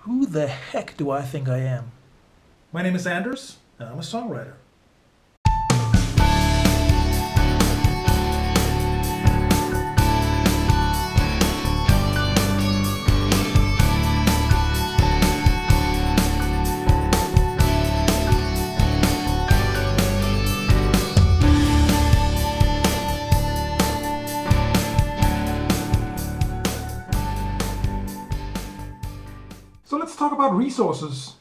Who the heck do I think I am? My name is Anders, and I'm a songwriter. So let's talk about resources,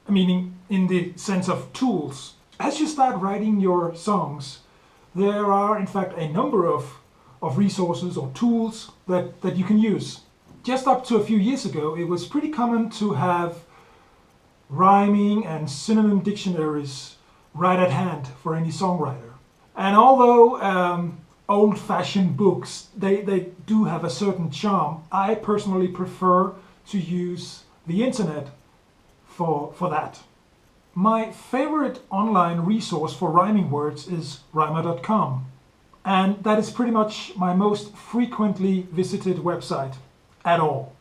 meaning in the sense of tools. As you start writing your songs, there are in fact a number of resources or tools that you can use. Just up to a few years ago, it was pretty common to have rhyming and synonym dictionaries right at hand for any songwriter. And although old-fashioned books, they do have a certain charm, I personally prefer to use the internet for that. My favorite online resource for rhyming words is rhymer.com, and that is pretty much my most frequently visited website at all.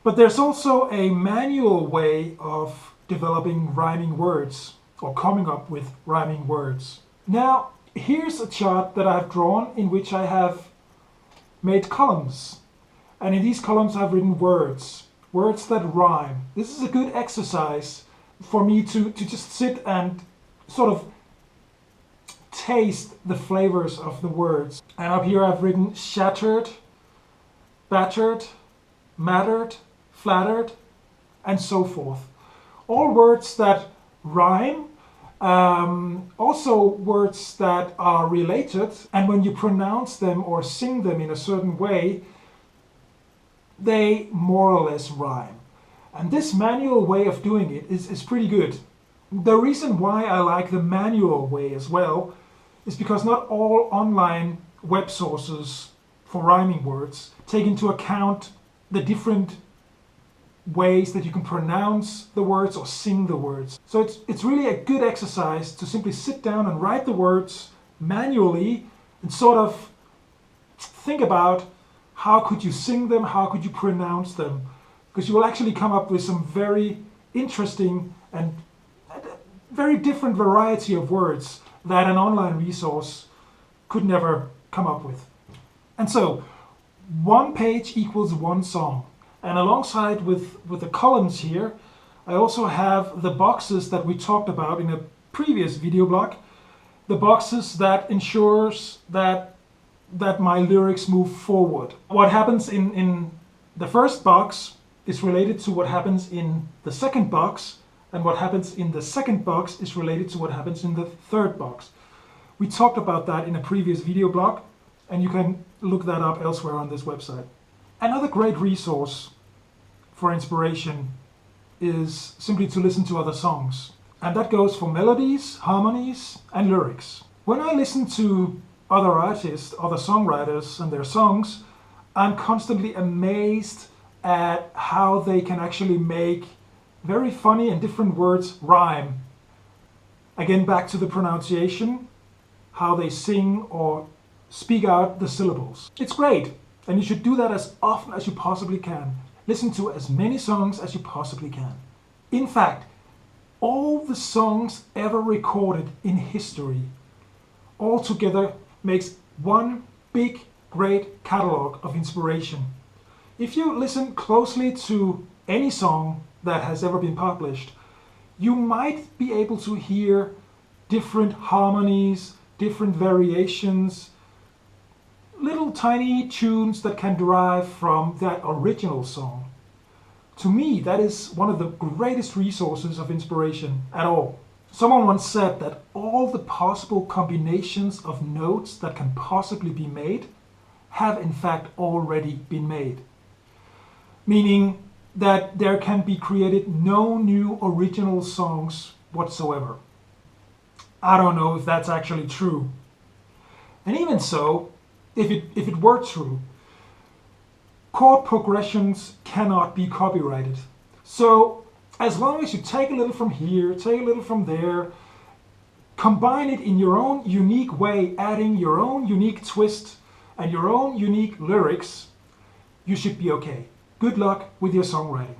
But there's also a manual way of developing rhyming words or coming up with rhyming words. Now, here's a chart that I've drawn in which I have made columns, and in these columns I've written words that rhyme. This is a good exercise for me to just sit and sort of taste the flavors of the words. And up here I've written shattered, battered, mattered, flattered, and so forth. All words that rhyme, also words that are related, and when you pronounce them or sing them in a certain way, they more or less rhyme. And this manual way of doing it is pretty good. The reason why I like the manual way as well is because not all online web sources for rhyming words take into account the different ways that you can pronounce the words or sing the words. So it's really a good exercise to simply sit down and write the words manually and sort of think about how could you sing them, how could you pronounce them? Because you will actually come up with some very interesting and very different variety of words that an online resource could never come up with. And so, one page equals one song. And alongside with the columns here, I also have the boxes that we talked about in a previous video blog. The boxes that ensures that my lyrics move forward. What happens in the first box is related to what happens in the second box, and what happens in the second box is related to what happens in the third box. We talked about that in a previous video blog, and you can look that up elsewhere on this website. Another great resource for inspiration is simply to listen to other songs. And that goes for melodies, harmonies, and lyrics. When I listen to other artists, other songwriters and their songs, I'm constantly amazed at how they can actually make very funny and different words rhyme. Again, back to the pronunciation, how they sing or speak out the syllables. It's great, and you should do that as often as you possibly can. Listen to as many songs as you possibly can. In fact, all the songs ever recorded in history all together makes one big, great catalog of inspiration. If you listen closely to any song that has ever been published, you might be able to hear different harmonies, different variations, little tiny tunes that can derive from that original song. To me, that is one of the greatest resources of inspiration at all. Someone once said that all the possible combinations of notes that can possibly be made have in fact already been made. Meaning that there can be created no new original songs whatsoever. I don't know if that's actually true. And even so, if it were true, chord progressions cannot be copyrighted. So as long as you take a little from here, take a little from there, combine it in your own unique way, adding your own unique twist and your own unique lyrics, you should be okay. Good luck with your songwriting.